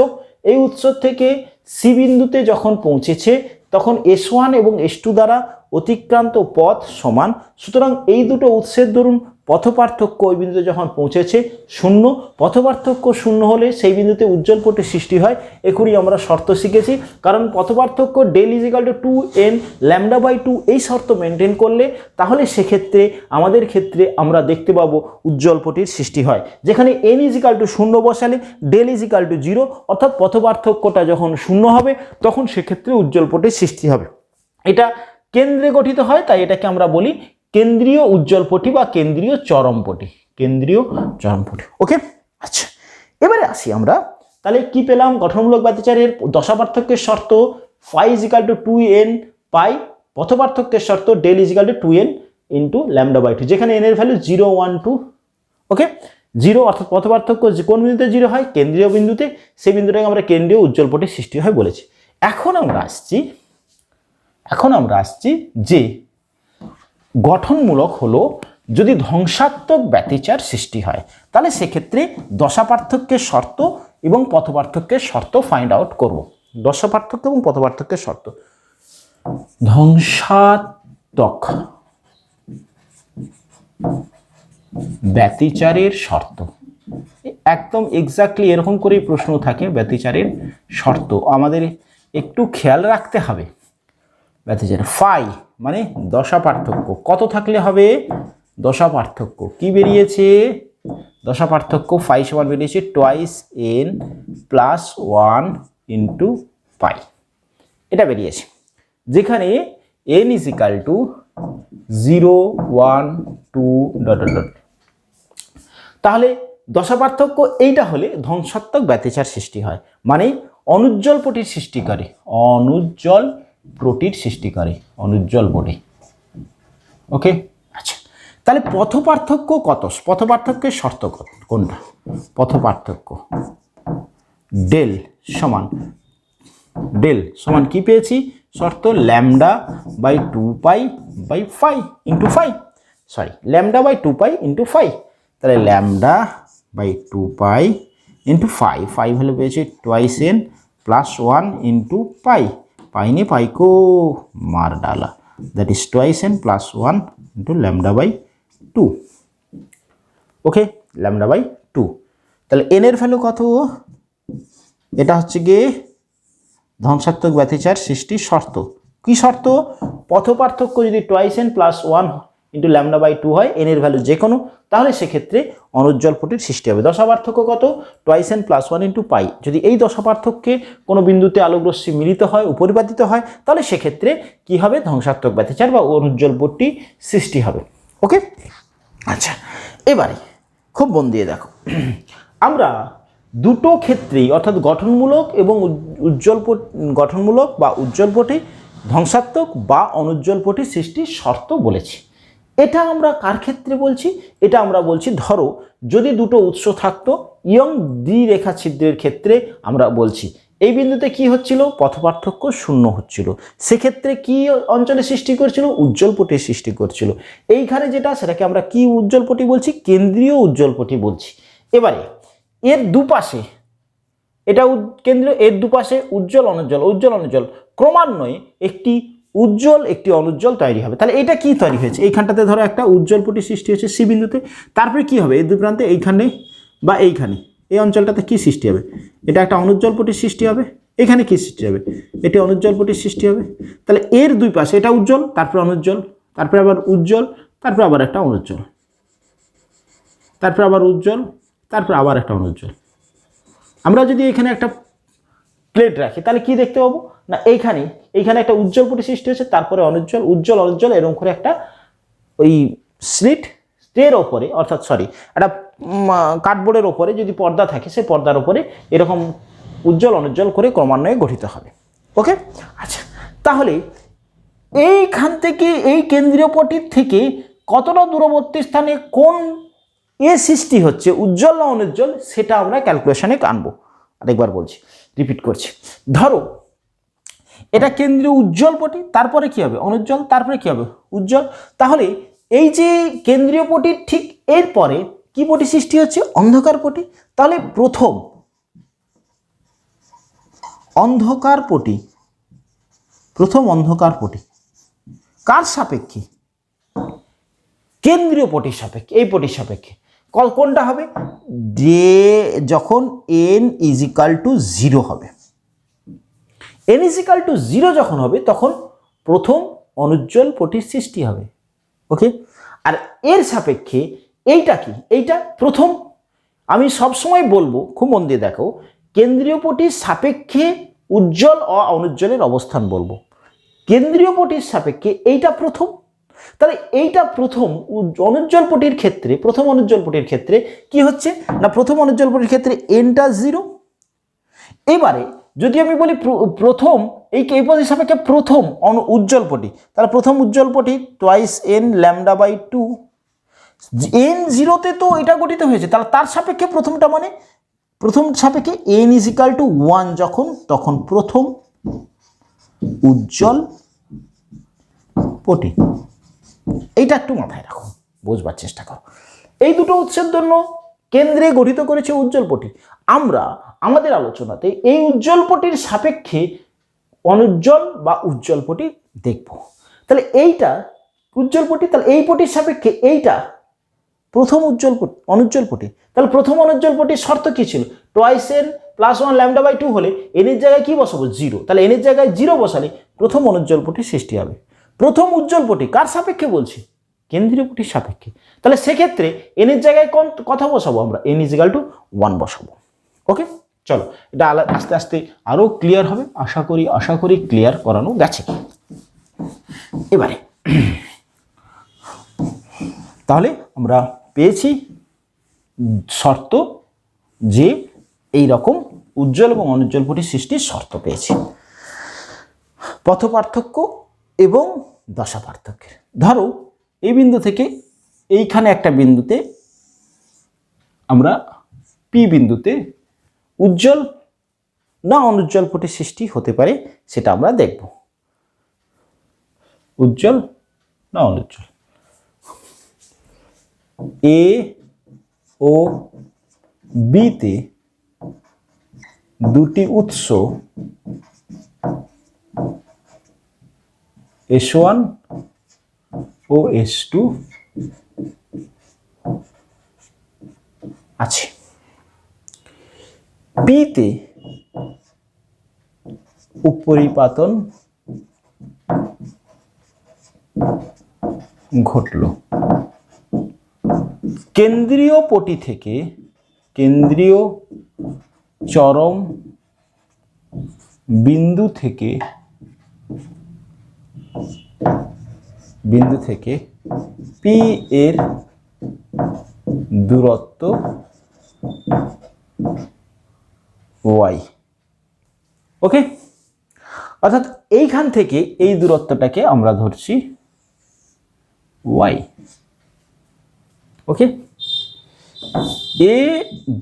এই উৎস থেকে সি বিন্দুতে যখন পৌঁছেছে তখন S1 এবং S2 দ্বারা অতিক্রান্ত পথ সমান। সুতরাং এই দুটো উৎসের দরুন পথপার্থক্য ওই বিন্দুতে যখন পৌঁছেছে শূন্য, পথপার্থক্য শূন্য হলে সেই বিন্দুতে উজ্জ্বল পটির সৃষ্টি হয়। এখনই আমরা শর্ত শিখেছি, কারণ পথপার্থক্য ডেল ইজিক্যাল টু 2n λ/2 এই শর্ত মেনটেন করলে তাহলে সেক্ষেত্রে আমাদের ক্ষেত্রে আমরা দেখতে পাবো উজ্জ্বল পটির সৃষ্টি হয়। যেখানে n ইজিক্যাল টু 0 বসালে ডেল ইজিক্যাল টু 0, অর্থাৎ পথপার্থক্যটা যখন শূন্য হবে তখন সেক্ষেত্রে উজ্জ্বল পটির সৃষ্টি হবে। এটা কেন্দ্রে গঠিত হয়, তাই এটাকে আমরা বলি কেন্দ্রীয় উজ্জ্বল পটি বা কেন্দ্রীয় চরম পটি, কেন্দ্রীয় চরম পটি। ওকে, আচ্ছা এবারে আসি আমরা, তাহলে কি পেলাম? গঠনমূলক ব্যতিচারের দশা পার্থক্যের শর্ত phi ইজিক্যাল টু 2n পাই, পথপার্থক্যের শর্ত del is equal two 2n into λ/2, যেখানে n এর ভ্যালু 0, 1, 2। ওকে, 0 অর্থাৎ পথপার্থক্য কোন বিন্দুতে 0 হয়? কেন্দ্রীয় বিন্দুতে। সেই বিন্দুটাকে আমরা কেন্দ্রীয় উজ্জ্বল পটির সৃষ্টি হয় বলেছি। এখন আমরা আসছি যে গঠনমূলক হলো যদি ধ্বংসাত্মক ব্যতিচার সৃষ্টি হয়, তাহলে সেক্ষেত্রে দশা পার্থক্যের শর্ত এবং পথপার্থক্যের শর্ত ফাইন্ড আউট করব। দশা পার্থক্য এবং পথপার্থক্যের শর্ত। ধ্বংসাত্মক ব্যতিচারের শর্ত, একদম এক্স্যাক্টলি এরকম করেই প্রশ্ন থাকে। ব্যতিচারের শর্ত আমাদের একটু খেয়াল রাখতে হবে। ব্যতিচার ফাই মানে দশা পার্থক্য কত থাকলে হবে? দশা পার্থক্য কি বেরিয়েছে? দশা পার্থক্য ফাই সমান বেরিয়েছে twice n plus 1 into pi, এটা বেরিয়েছে। যেখানে n is equal to 0, 1, 2 dot dot. তাহলে দশা পার্থক্য এইটা হলে ধ্বংসাত্মক ব্যতিচার সৃষ্টি হয়, মানে অনুজ্জ্বল পটির সৃষ্টি করে, অনুজ্জ্বল পটির সৃষ্টি করে, অনুজ্জ্বল পটি। ওকে, আচ্ছা তাহলে পথপার্থক্য কত? পথপার্থক্যের শর্ত কোনটা? পথপার্থক্য ডেল সমান কি পেয়েছি শর্ত? λ/2π/φ into phi, sorry λ/2π into phi. তাহলে λ/2π ইন্টু ফাই, ফাই ভ্যালু পেয়েছি twice n plus 1 into pi, pi ने पाई को मार डाला, that is twice n plus 1 into λ/2। Okay, λ/2। তাহলে n এর ভ্যালু কত? এটা হচ্ছে গিয়ে ধ্বংসাত্মক ব্যতিচার সৃষ্টির শর্ত। কি শর্ত? পথপার্থক্য যদি টুয়াইস n প্লাস 1 ইন্টু λ/2 হয়, n এর ভ্যালু যে কোনো, তাহলে সেক্ষেত্রে অনুজ্জ্বল পটির সৃষ্টি হবে। দশা পার্থক্য কত? টুয়াইস n প্লাস 1 ইন্টু পাই। যদি এই দশা পার্থক্যে কোনো বিন্দুতে আলোকরশ্মি মিলিত হয়, উপরিপাতিত হয়, তাহলে সেক্ষেত্রে কি হবে? ধ্বংসাত্মক ব্যতিচার বা অনুজ্জ্বল পটি সৃষ্টি হবে। ওকে, আচ্ছা এবারে খুব মন দিয়ে দেখো, আমরা দুটো ক্ষেত্রেই অর্থাৎ গঠনমূলক এবং গঠনমূলক বা উজ্জ্বল পটি, ধ্বংসাত্মক বা অনুজ্জ্বল পটি সৃষ্টির শর্ত বলেছি। এটা আমরা কার ক্ষেত্রে বলছি? এটা আমরা বলছি ধরো যদি দুটো উৎস থাকতো ইয়ং দ্বিরেখা ছিদ্রের ক্ষেত্রে আমরা বলছি এই বিন্দুতে কি হচ্ছিল? পথপার্থক্য শূন্য হচ্ছিল। সেক্ষেত্রে কি অঞ্চলে সৃষ্টি করছিল? উজ্জ্বল পটির সৃষ্টি করছিল। এইখানে যেটা সেটাকে আমরা কি উজ্জ্বল পটি বলছি? কেন্দ্রীয় উজ্জ্বল পটি বলছি। এবারে এর দুপাশে এটা কেন্দ্রীয়, এর দুপাশে উজ্জ্বল অনুজ্জ্বল, উজ্জ্বল অনুজ্জ্বল ক্রমান্বয়ে একটি উজ্জ্বল একটি অনুজ্জ্বল তৈরি হবে। তাহলে এটা কি তৈরি হয়েছে? এইখানটাতে ধরো একটা উজ্জ্বল পটি সৃষ্টি হয়েছে সি বিন্দুতে, তারপরে কি হবে? এই দুই প্রান্তে এইখানে বা এইখানে এই অঞ্চলটাতে কি সৃষ্টি হবে? এটা একটা অনুজ্জ্বল পটির সৃষ্টি হবে। এখানে কি সৃষ্টি হবে? এটি অনুজ্জ্বল পটির সৃষ্টি হবে। তাহলে এর দুই পাশে এটা উজ্জ্বল, তারপরে অনুজ্জ্বল, তারপরে আবার উজ্জ্বল, তারপরে আবার একটা অনুজ্জ্বল, তারপরে আবার উজ্জ্বল, তারপরে আবার একটা অনুজ্জ্বল। আমরা যদি এখানে একটা প্লেট রাখি তাহলে কি দেখতে পাবো? না এইখানে একটা উজ্জ্বল পটি সৃষ্টি হয়েছে, তারপরে অনুজ্জ্বল, উজ্জ্বল অনুজ্জ্বল, এরকম করে একটা ওই স্লিটের ওপরে, অর্থাৎ সরি একটা কার্ডবোর্ডের ওপরে যদি পর্দা থাকে সেই পর্দার ওপরে এরকম উজ্জ্বল অনুজ্জ্বল করে ক্রমান্বয়ে গঠিত হবে। ওকে, আচ্ছা তাহলে এইখান থেকে এই কেন্দ্রীয় পটির থেকে কতটা দূরবর্তী স্থানে কোন সৃষ্টি হচ্ছে, উজ্জ্বল না অনুজ্জ্বল, সেটা আমরা ক্যালকুলেশনে আনবো। আরেকবার বলছি, রিপিট করছি। ধরো এটা কেন্দ্রীয় উজ্জ্বল পটি, তারপরে কি হবে? অনুজ্জ্বল, তারপরে কি হবে? উজ্জ্বল। তাহলে এই যে কেন্দ্রীয় পটির ঠিক এরপরে কি পটি সৃষ্টি হচ্ছে? অন্ধকার পটি। তাহলে প্রথম অন্ধকার পটি কার সাপেক্ষে? কেন্দ্রীয় পটির সাপেক্ষে, এই পটির সাপেক্ষে কোনটা হবে, যে যখন n = 0 হবে, n = 0 যখন হবে তখন প্রথম অনুজ্জ্বল পটির সৃষ্টি হবে। ওকে, আর এর সাপেক্ষে এইটা কি, এইটা প্রথম, আমি সবসময় বলবো, খুব মন দিয়ে দেখো, কেন্দ্রীয় পটির সাপেক্ষে উজ্জ্বল ও অনুজ্জ্বলের অবস্থান বলবো, কেন্দ্রীয় পটির সাপেক্ষে এইটা প্রথম, তাহলে এইটা প্রথম অনুজ্জ্বল পটির ক্ষেত্রে, প্রথম অনুজ্জ্বল পটির ক্ষেত্রে কি হচ্ছে না, প্রথম অনুজ্জ্বল পটির ক্ষেত্রে nটা 0। এবারে যদি আমি বলি প্রথম এই পটির সাপেক্ষে প্রথম উজ্জ্বল পটি, তাহলে প্রথম উজ্জ্বল পটি টুয়াইস n λ/2, n 0-তে তো এটা গঠিত হয়েছে, তাহলে তার সাপেক্ষে প্রথমটা মানে প্রথম সাপেক্ষে n = 1 যখন, তখন প্রথম উজ্জ্বল পটি। এইটা একটু মাথায় রাখো, বুঝবার চেষ্টা করো। এই দুটো উৎসের জন্য কেন্দ্রে গঠিত করেছে উজ্জ্বল পটি। আমরা আমাদের আলোচনাতে এই উজ্জ্বল পটির সাপেক্ষে অনুজ্জ্বল বা উজ্জ্বল পটি দেখব। তাহলে এইটা উজ্জ্বল পটি, তাহলে এই পটির সাপেক্ষে এইটা প্রথম উজ্জ্বল পটি, অনুজ্জ্বল পটি। তাহলে প্রথম অনুজ্জ্বল পটির শর্ত কি ছিল, টুয়াইস n + 1 λ/2 হলে n এর জায়গায় কি বসাবো, 0। তাহলে n এর জায়গায় 0 বসালে প্রথম অনুজ্জ্বল পটির সৃষ্টি হবে। প্রথম উজ্জ্বল পটি কার সাপেক্ষে বলছি, কেন্দ্রীয় পটির সাপেক্ষে। তাহলে সেক্ষেত্রে n এর জায়গায় কথা বসাবো আমরা, n = 1 বসাবো। ওকে, চলো এটা আস্তে আস্তে আরো ক্লিয়ার হবে, আশা করি ক্লিয়ার করানো গেছে। এবারে তাহলে আমরা পেয়েছি শর্ত, যে এই রকম উজ্জ্বল এবং অনুজ্জ্বল পটির সৃষ্টির শর্ত পেয়েছি। পথ পার্থক্য এবং দশা পার্থক্যের, ধরো এই বিন্দু থেকে এইখানে একটা বিন্দুতে আমরা পি বিন্দুতে উজ্জ্বল না অনুজ্জ্বল পটির সৃষ্টি হতে পারে, সেটা আমরা দেখব। উজ্জ্বল না অনুজ্জ্বল, এ ও বিতে দুটি উৎস S1 ও S2 আছে। পিতে উপরিপাতন ঘটল। কেন্দ্রীয় পটি থেকে, কেন্দ্রীয় চরম বিন্দু থেকে পি এর দূরত্ব y। ওকে, অর্থাৎ এইখান থেকে এই দূরত্বটাকে আমরা ধরছি y। Okay, A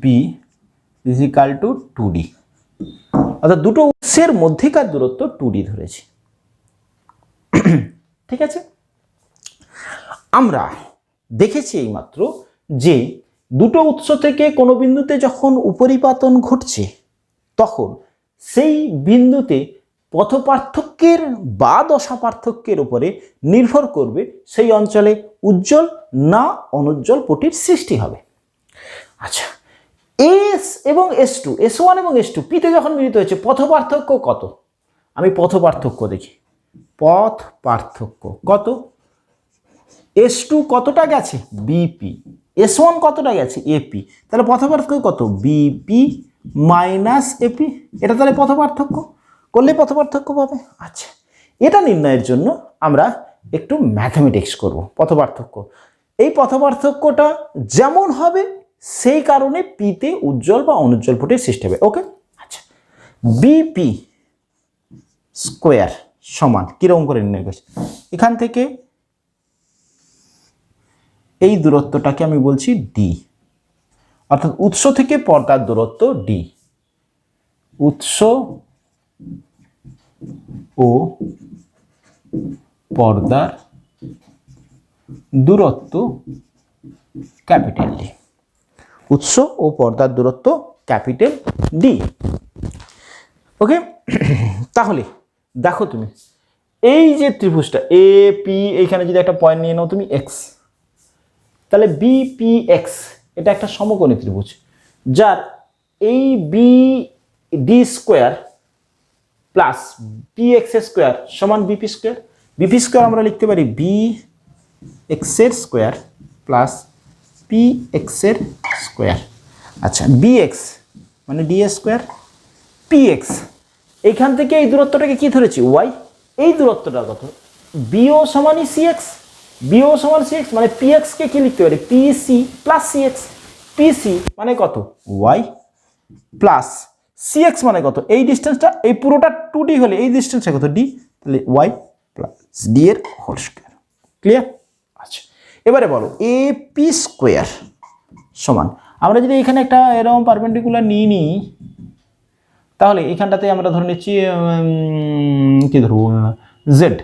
B = 2d, অর্থাৎ দুটো উৎসের মধ্যেকার দূরত্ব 2d ধরেছি। ঠিক আছে, আমরা দেখেছি এইমাত্র যে দুটো উৎস থেকে কোনো বিন্দুতে যখন উপরিপাতন ঘটছে, তখন সেই বিন্দুতে পথ পার্থক্যের বা দশা পার্থক্যের উপরে নির্ভর করবে সেই অঞ্চলে উজ্জ্বল না অনুজ্জ্বল পটির সৃষ্টি হবে। আচ্ছা, এস এবং S2, S1 এবং S2 পিতে যখন মিলিত হয়েছে, পথ পার্থক্য কত, আমি পথ পার্থক্য দেখি। পথ পার্থক্য কত, S2 কতটা গেছে, বিপি, S1 কতটা গেছে, এপি। তাহলে পথ পার্থক্য কত, বিপি - এপি। এটা তাহলে পথ পার্থক্য, করলে পথ পার্থক্য পাবে। আচ্ছা, এটা নির্ণয়ের জন্য আমরা একটু ম্যাথমেটিক্স করব। পথ পার্থক্য, এই পথ পার্থক্যটা যেমন হবে সেই কারণে পিতে উজ্জ্বল বা অনুজ্জ্বল পটির সৃষ্টি হবে। ওকে, আচ্ছা, বিপি স্কোয়ার সমান কিরকম করে নির্ণয় করছি, এখান থেকে এই দূরত্বটাকে আমি বলছি ডি, অর্থাৎ উৎস থেকে পর্দার দূরত্ব ডি। উৎস ও পর্দার দূরত্ব ক্যাপিটাল ডি। উৎস ও পর্দার দূরত্ব ক্যাপিটাল ডি। ওকে, তাহলে দেখো তুমি এই যে ত্রিভুজটা এ পি, এইখানে যদি একটা পয়েন্ট নিয়ে নাও তুমি এক্স, তাহলে বিপিএক্স এটা একটা সমকোণী ত্রিভুজ, যার এই B D square plus P X square সমান বিপি স্কোয়ার। বিপি স্কোয়ার আমরা লিখতে পারি বি এক্সের স্কোয়ার প্লাস পি এক্সের স্কোয়ার। আচ্ছা, বিএক্স মানে ডি স্কোয়ার, পি এক্স এইখান থেকে এই দূরত্বটাকে কি ধরেছি ওয়াই, এই দূরত্বটা কত বিও সমানই সি এক্স, বিও সমান সি এক্স মানে পি এক্সকে কি লিখতে পারি পিসি প্লাস সি এক্স, পিসি মানে কত ওয়াই প্লাস সি এক্স মানে কত এই ডিস্টেন্সটা, এই পুরোটা 2D হলে এই ডিস্টেন্সটা কত ডি, তাহলে ওয়াই প্লাস ডি এর হোল স্কোয়ার। ক্লিয়ার? আচ্ছা, এবারে বলো এ পি স্কোয়ার সমান, আমরা যদি এখানে একটা এরকম পারপেন্ডিকুলার নিই তাহলে এখানটাতে আমরা ধরে নিচ্ছি কি ধরবো জেড,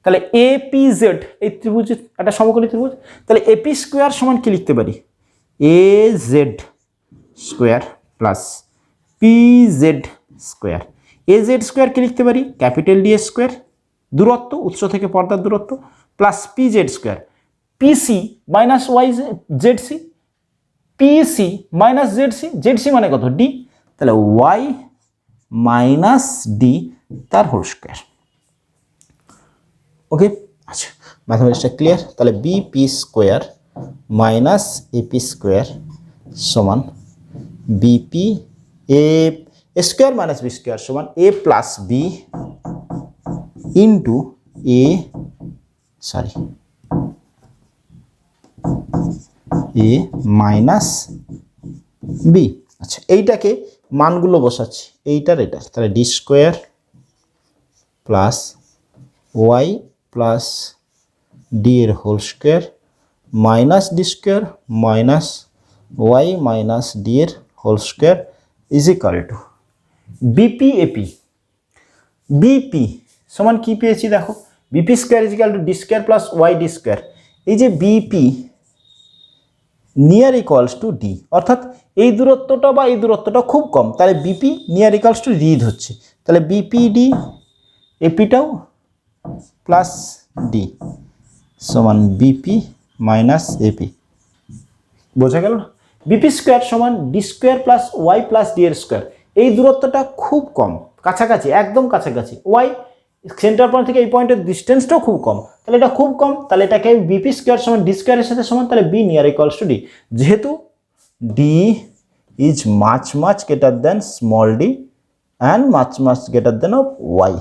তাহলে এ পি জেড এই ত্রিভুজ একটা সমকোণী ত্রিভুজ, তাহলে এপি স্কোয়ার সমান কি লিখতে পারি A Z square plus P Z square. A Z square কি লিখতে পারি ক্যাপিটাল ডি স্কোয়ার, দূরত্ব উৎস থেকে পর্দার দূরত্ব, plus P Z square, PC minus Y Z C, PC minus Z C, Z C মানে কত ডি, তাহলে ওয়াই মাইনাস ডি তার হোল স্কোয়ার। ওকে, আচ্ছা ম্যাথমেটিক্সটা ক্লিয়ার। তাহলে BP square minus AP square সমান BP A square minus B square সমান A plus B into A A minus B. আচ্ছা, এইটাকে মানগুলো বসাচ্ছি এইটার এটার, তাহলে D square plus Y plus D এর whole square minus D square minus Y minus D এর whole square is equal to BP AP. BP সমান কি পেয়েছি দেখো, BP square is equal to D square plus Y D square. এই যে BP near equals to D, অর্থাৎ এই দূরত্বটা বা এই দূরত্বটা খুব কম, তাহলে BP near equals to D ধরছে, তাহলে বিপি ডি এপিটাও প্লাস ডি সমান বিপি মাইনাস এপি। বোঝা গেল? বিপি স্কোয়ার সমান D square plus Y plus D এর স্কোয়ার, এই দূরত্বটা খুব কম, কাছাকাছি একদম কাছাকাছি, ওয়াই সেন্টার পয়েন্ট থেকে এই পয়েন্টের ডিস্টেন্সটাও খুব কম, তাহলে এটা খুব কম, তাহলে এটাকে বিপি স্কোয়ার সমান ডি স্কোয়ারের সাথে সমান, তাহলে B near equals to D, যেহেতু D is much much greater than small D and much much greater than of Y,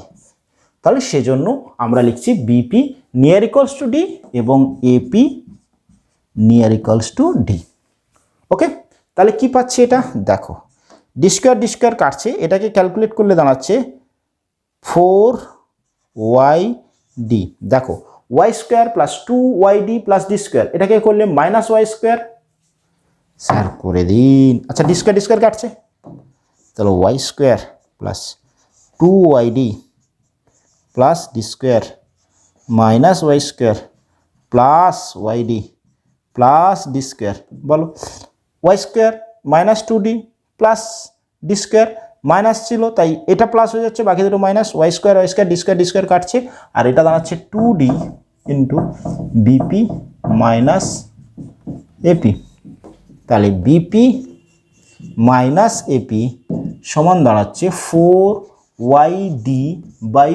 তাহলে সেজন্য আমরা লিখছি BP near equals to D এবং AP near equals to D. Okay, তাহলে কি পাচ্ছি এটা দেখো, ডি স্কোয়ার কাটছে, এটাকে ক্যালকুলেট করলে দাঁড়াচ্ছে 4y ডি। দেখো y square plus 2y D plus D square, এটাকে করলে মাইনাস ওয়াই স্কোয়ার, স্যার করে দিন। আচ্ছা, ডি স্কোয়ার কাটছে, তাহলে Y square plus 2y D plus D square minus Y square plus Y D plus D square. বলো Y square minus 2d plus D square, minus ছিল তাই এটা plus হয়ে যাচ্ছে, বাকি দুটো minus, Y square D square কাটছে, আর এটা দাঁড়াচ্ছে 2d into BP minus AP. তাহলে বিপি মাইনাস এপি সমান দাঁড়াচ্ছে 4y/d by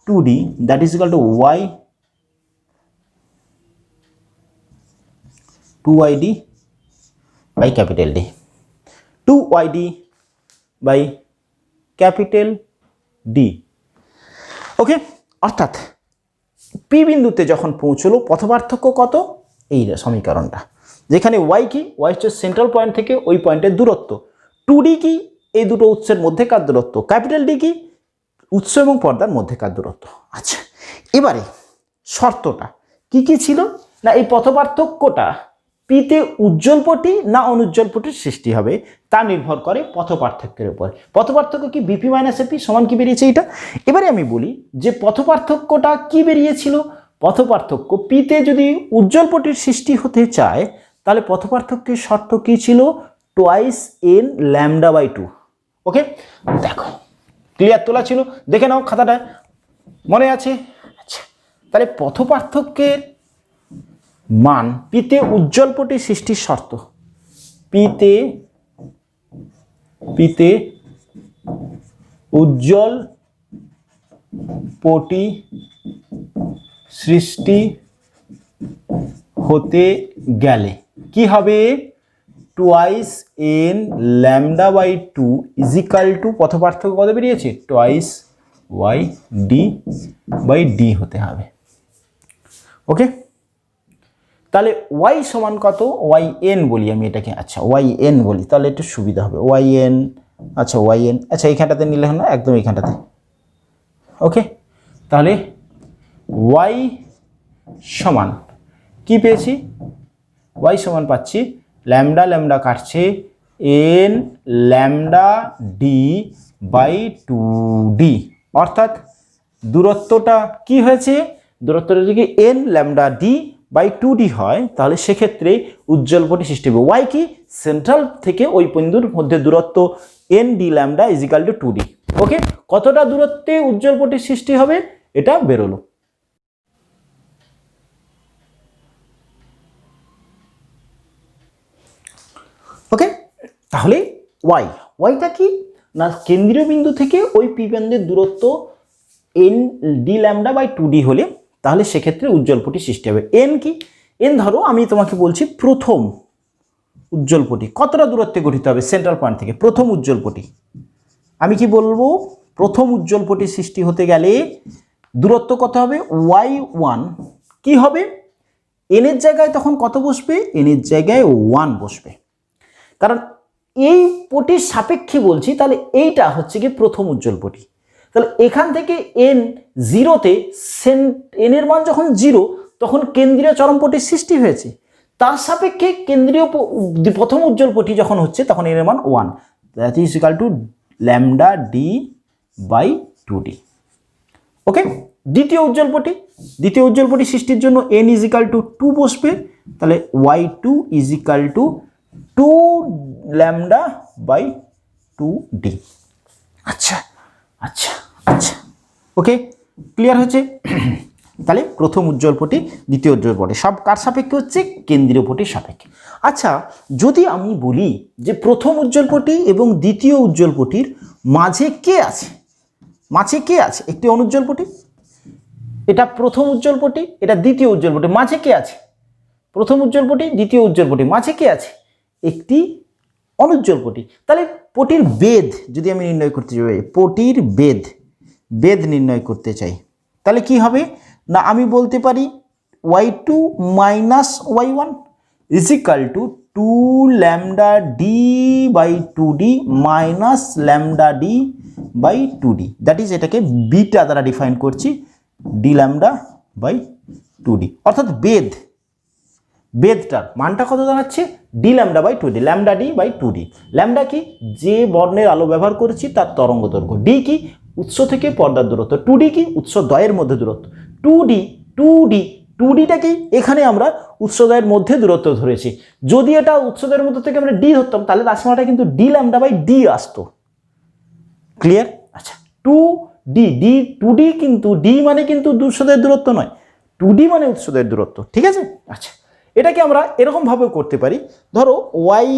2d, that is equal to Y 2y/d by capital D, 2y/d by capital D। ওকে, অর্থাৎ পি বিন্দুতে যখন পৌঁছলো পথপার্থক্য কত, এই সমীকরণটা, যেখানে ওয়াই কি, ওয়াই হচ্ছে সেন্ট্রাল পয়েন্ট থেকে ওই পয়েন্টের দূরত্ব, 2d কি এই দুটো উৎসের মধ্যেকার দূরত্ব, ক্যাপিটাল ডি কি উৎস এবং পর্দার মধ্যেকার দূরত্ব। আচ্ছা, এবারে শর্তটা কি কি ছিল না, এই পথপার্থক্যটা পিতে উজ্জ্বল পটি না অনুজ্জ্বল পটির সৃষ্টি হবে তা নির্ভর করে পথপার্থক্যের উপর। পথপার্থক্য কি বিপি মাইনাস এপি সমান কি বেরিয়েছে এটা। এবারে আমি বলি যে পথপার্থক্যটা কি বেরিয়েছিল, পথপার্থক্য পিতে যদি উজ্জ্বল পটির সৃষ্টি হতে চায় তাহলে পথপার্থক্যের শর্ত কি ছিল, টোয়াইস এন λ/2। ওকে, দেখো ক্লিয়ার তোলা ছিল, দেখে নাও খাতাটা মনে আছে। আচ্ছা, তাহলে পথপার্থক্যের মান পিতে উজ্জ্বল পটি সৃষ্টির শর্ত, পিতে উজ্জ্বল পটি সৃষ্টি হতে গেলে কি হবে, twice n lambda by two is equal to, পথ পার্থক্য কত বেরিয়েছে, twice y d by d হতে হবে। ওকে, তাহলে ওয়াই সমান কত, ওয়াই এন বলি আমি এটাকে, আচ্ছা ওয়াই এন বলি তাহলে একটু সুবিধা হবে, ওয়াই এন, আচ্ছা ওয়াই এন, আচ্ছা এইখানটাতে নিলে হয় না, একদম এইখানটাতে। ওকে, তাহলে ওয়াই সমান কি পেয়েছি, ওয়াই সমান পাচ্ছি ল্যামডা ল্যামডা কাটছে n lambda D by two D, অর্থাৎ দূরত্বটা কি হয়েছে, দূরত্বটা যদি n lambda D by two d হয় তাহলে সেক্ষেত্রে উজ্জ্বল পটি সৃষ্টি হবে। ওয়াই কি, সেন্ট্রাল থেকে ওই বিন্দুর মধ্যে দূরত্ব N D lambda is equal to two D. Okay, কতটা দূরত্বে উজ্জ্বল পটির সৃষ্টি হবে এটা বেরোলো। ওকে, তাহলে ওয়াইটা কি না, কেন্দ্রীয় বিন্দু থেকে ওই পি বিন্দুর দূরত্ব N D lambda by two d হলে তাহলে সেক্ষেত্রে উজ্জ্বল পটি সৃষ্টি হবে। এন কি, এন ধরো আমি তোমাকে বলছি প্রথম উজ্জ্বল পটি কতটা দূরত্বে গঠিত হবে সেন্ট্রাল পয়েন্ট থেকে, প্রথম উজ্জ্বল পটি আমি কি বলবো, প্রথম উজ্জ্বল পটি সৃষ্টি হতে গেলে দূরত্ব কত হবে, ওয়াই ওয়ান কি হবে, এন এর জায়গায় তখন কত বসবে, এন এর জায়গায় ওয়ান বসবে, কারণ এই পটির সাপেক্ষে বলছি, তাহলে এইটা হচ্ছে কি প্রথম উজ্জ্বল পটি। তাহলে এখান থেকে এন জিরোতে, এন এর মান যখন জিরো তখন কেন্দ্রীয় চরম পটির সৃষ্টি হয়েছে, তার সাপেক্ষে কেন্দ্রীয় প্রথম উজ্জ্বল পটি যখন হচ্ছে তখন এন এর মান one, that is equal to lambda D by two D. Okay, দ্বিতীয় উজ্জ্বল পটি সৃষ্টির জন্য N is equal to two বসবে, তাহলে Y two is equal to two lambda by two D. আচ্ছা আচ্ছা আচ্ছা, ওকে ক্লিয়ার হচ্ছে। তাহলে প্রথম উজ্জ্বল পটি, দ্বিতীয় উজ্জ্বল পটি সব কার সাপেক্ষে হচ্ছে, কেন্দ্রীয় পটির সাপেক্ষে। আচ্ছা, যদি আমি বলি যে প্রথম উজ্জ্বল পটি এবং দ্বিতীয় উজ্জ্বল পটির মাঝে কে আছে, একটি অনুজ্জ্বল পটি, এটা প্রথম উজ্জ্বল পটি, এটা দ্বিতীয় উজ্জ্বল পটি, মাঝে কে আছে, প্রথম উজ্জ্বল পটি দ্বিতীয় উজ্জ্বল পটি, মাঝে কে আছে, একটি অনুজ্জ্বল পটি। তাহলে পটির বেধ যদি আমি নির্ণয় করতে চাই, পটির বেধ নির্ণয় করতে চাই, তাহলে কি হবে না, আমি বলতে পারি y two minus y one is equal to two lambda D by two D minus lambda D by two d, that is এটাকে বিটা দ্বারা ডিফাইন করছি, d lambda by two D, অর্থাৎ বেধটার মানটা কত দাঁড়াচ্ছে, d lambda by two d, lambda D by two d. Lambda কি, যে বর্ণের আলো ব্যবহার করেছি তার তরঙ্গ দৈর্ঘ্য, ডি কি উৎস থেকে পর্দার দূরত্ব, টু ডি কি উৎসদ্বয়ের মধ্যে দূরত্ব, টু ডিটা কি এখানে আমরা উৎসদ্বয়ের মধ্যে দূরত্ব ধরেছি, যদি এটা উৎসদ্বয়ের মধ্যে থেকে আমরা ডি ধরতাম তাহলে রাশিমালাটা কিন্তু ডি ল্যামডা বাই ডি আসতো। ক্লিয়ার? আচ্ছা, টু ডি কিন্তু ডি মানে কিন্তু উৎসদ্বয়ের দূরত্ব নয়, টু ডি মানে উৎসদ্বয়ের দূরত্ব, ঠিক আছে। আচ্ছা, এটাকে আমরা এরকম ভাবে করতে পারি, ধরো ওয়াই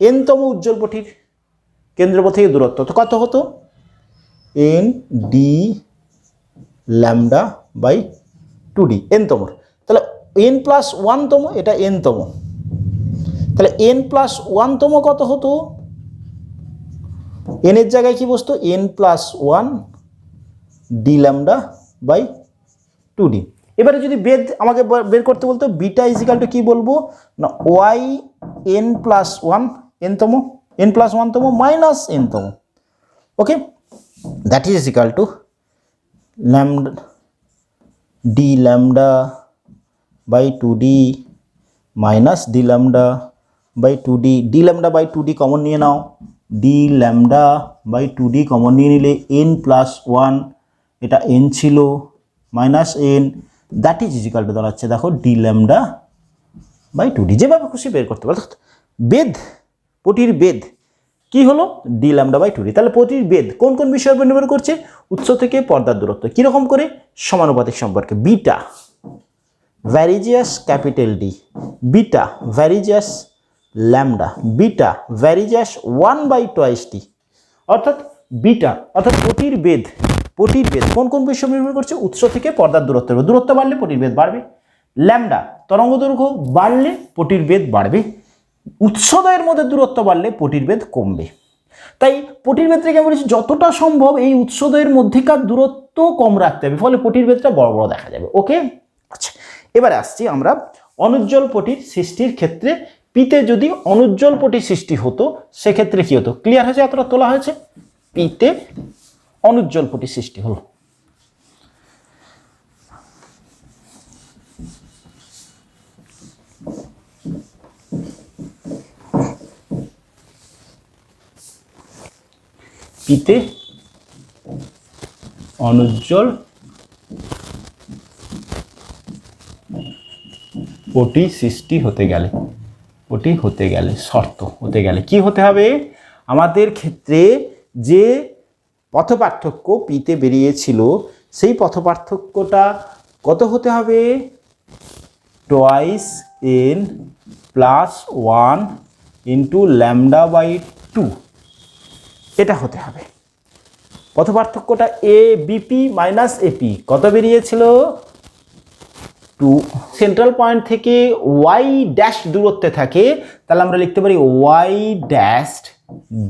এন তম উজ্জ্বল পটির কেন্দ্রপথ থেকে দূরত্ব তো কত হতো, n D lambda by two d, n তমর, তাহলে এন প্লাস ওয়ান তম, এটা এন তম, তাহলে এন প্লাস ওয়ান তম কত হতো, এন এর জায়গায় কি বসতো, n plus one d lambda by two d. এবারে যদি বেদ আমাকে বের করতে বলতো, বিটা ইজিক্যাল টু কি বলবো না, Y N plus one N plus one তম মাইনাস এন তম। Okay, that is equal to lambda D lambda by two D minus D lambda by two D, D lambda by two D common নিয়ে নাও, D lambda by two D common নিয়ে নিলে N plus one, এটা N ছিল minus N, that is equal to দাঁড়াচ্ছে দেখো D lambda by two D, যেভাবে খুশি বের করতে পারো। পটির বেদ কি হলো, d lambda by two d. তাহলে পটির বেদ কোন কোন বিষয়ের উপর নির্ভর করছে, উৎস থেকে পর্দার দূরত্ব, কিরকম করে, সমানুপাতিক সম্পর্কে, beta varies as capital D, beta varies as lambda, beta varies as 1/2 টি, অর্থাৎ বিটা অর্থাৎ পটির বেধ কোন কোন বিষয় নির্ভর করছে? উৎস থেকে পর্দার দূরত্বের উপর। দূরত্ব বাড়লে পটির বেধ বাড়বে। ল্যামডা তরঙ্গ দৈর্ঘ্য বাড়লে পটির বেধ বাড়বে। উৎসদয়ের মধ্যে দূরত্ব বাড়লে পটির বেধ কমবে। তাই পটির বেধ থেকে বলেছি যতটা সম্ভব এই উৎসদয়ের মধ্যেকার দূরত্ব কম রাখতে হবে, ফলে পটির বেধটা বড় বড় দেখা যাবে। ওকে, আচ্ছা এবারে আসছি আমরা অনুজ্জ্বল পটির সৃষ্টির ক্ষেত্রে। পিতে যদি অনুজ্জ্বল পটির সৃষ্টি হতো সেক্ষেত্রে কি হতো? ক্লিয়ার হয়েছে? এতটা তোলা হয়েছে। পিতে অনুজ্জ্বল পটির সৃষ্টি হলো। পিতে অনুজ্জ্বল পটি সৃষ্টি হতে গেলে শর্ত হতে গেলে কি হতে হবে? আমাদের ক্ষেত্রে যে পথপার্থক্য পিতে বেরিয়েছিল সেই পথপার্থক্যটা কত হতে হবে? 2n + 1 × λ/2 এটা হতে হবে। পথপার্থক্যটা এ বিপি মাইনাস এপি কত বেরিয়েছিল? 2। সেন্ট্রাল পয়েন্ট থেকে ওয়াই ড্যাশ দূরত্বে থাকে, তাহলে আমরা লিখতে পারি y dash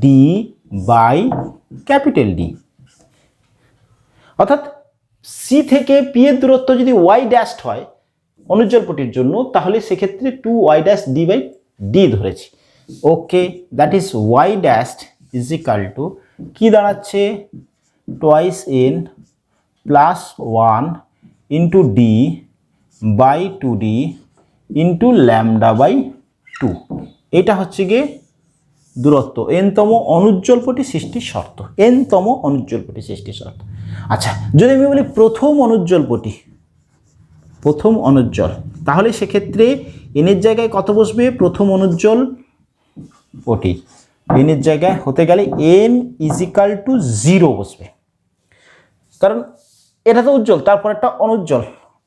d by capital d. অর্থাৎ সি থেকে পি এর দূরত্ব যদি ওয়াই ড্যাশ হয় অনুজ্জ্বল পটির জন্য, তাহলে সেক্ষেত্রে 2y dash d by D ধরেছি। Okay, that is Y dash is equal to কি দাঁড়াচ্ছে? 2n + 1 × d by 2d × λ/2। এটা হচ্ছে গিয়ে দূরত্ব, n-তম অনুজ্জ্বল পটি সৃষ্টির শর্ত, n-তম অনুজ্জ্বল পটি সৃষ্টির শর্ত। আচ্ছা, যদি আমি বলি প্রথম অনুজ্জ্বল, তাহলে সেক্ষেত্রে n এর জায়গায় কত বসবে? প্রথম অনুজ্জ্বল পটি n এর জায়গায় হতে গেলে n = 0 বসবে, কারণ এটা তো উজ্জ্বল, তারপর একটা অনুজ্জ্বল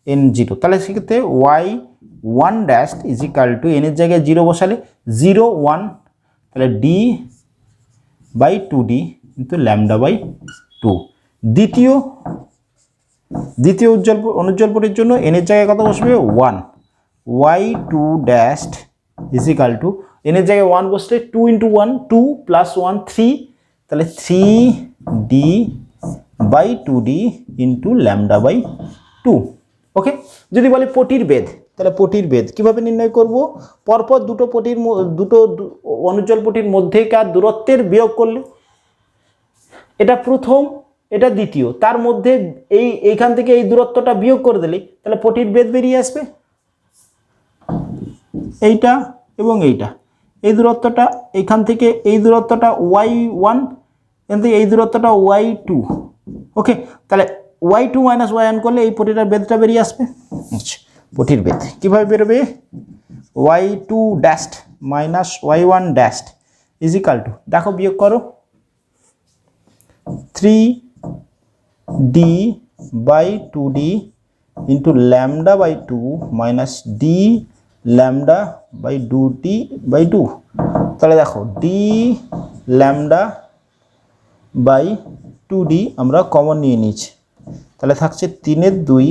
n0, তাহলে সেক্ষেত্রে y1 dash is equal two n এর জায়গায় 0 বসালে 0 1, তাহলে d বাই 2d × λ/2। দ্বিতীয় অনুজ্জ্বল পটির জন্য n এর জায়গায় কত বসবে? 1, y2 dash is equal two n এর জায়গায় 1 বসলে 2 × 1 2 + 1 3, তাহলে 3d বাই 2d × λ/2। ওকে, যদি বলি পটির বেধ, তাহলে পটির বেধ কিভাবে নির্ণয় করব? পরপর দুটো অনুজ্জ্বল পটির মধ্যেকার দূরত্বের বিয়োগ করলে, এটা প্রথম এটা দ্বিতীয়, তার মধ্যে এইখান থেকে এই দূরত্বটা বিয়োগ করে দিলে তাহলে পটির বেধ বেরিয়ে আসবে। এইটা এবং এইটা, এই দূরত্বটা এখান থেকে এই দূরত্বটা y1, এখান থেকে এই দূরত্বটা y2। ওকে, তাহলে y2 - y1 করলে এই পটিটার বেধটা বেরিয়ে আসবে। আচ্ছা, পটির বেধ কীভাবে বেরোবে? y2 dash minus y1 dash is equal two, দেখো বিয়োগ করো, 3d by 2d × λ/2 minus d λ/2t/2। তাহলে দেখো d λ/2d আমরা কমন নিয়ে নিচ্ছি, তাহলে থাকছে 3 × 2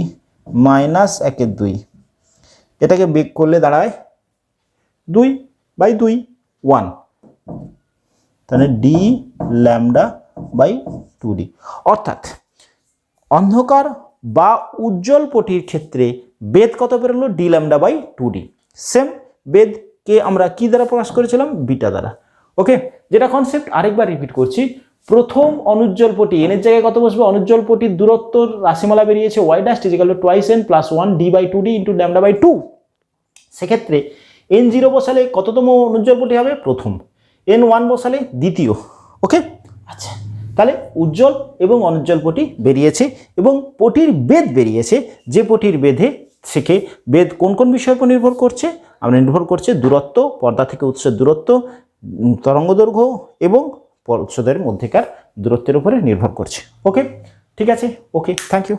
মাইনাস 1 × 2, এটাকে বিয়োগ করলে দাঁড়ায় 2/2 1, তাহলে d λ/2d। অর্থাৎ অন্ধকার বা উজ্জ্বল পটির ক্ষেত্রে বেধ কত বেরোলো? d λ/2d। সেম বেধকে আমরা কি দ্বারা প্রকাশ করেছিলাম? বিটা দ্বারা। ওকে, যেটা কনসেপ্ট আরেকবার রিপিট করছি। প্রথম অনুজ্জ্বল পটি n এর জায়গায় কত বসবে? অনুজ্জ্বল পটির দূরত্বর রাশিমালা বেরিয়েছে y ড্যাশ = 2n + 1 d/2d × λ/2। সেক্ষেত্রে n0 বসালে কততম অনুজ্জ্বল পটি হবে? প্রথম। n1 বসালে দ্বিতীয়। ওকে, আচ্ছা, তাহলে উজ্জ্বল এবং অনুজ্জ্বল পটি বেরিয়েছে এবং পটির বেধ বেরিয়েছে। যে পটির বেধে থেকে বেধ কোন কোন বিষয়ের উপর নির্ভর করছে? আমরা নির্ভর করছে দূরত্ব, পর্দা থেকে উৎসের দূরত্ব, তরঙ্গ দৈর্ঘ্য এবং উৎসদের মধ্যেকার দূরত্বের উপরে নির্ভর করছে। ওকে, ঠিক আছে, ওকে, থ্যাংক ইউ।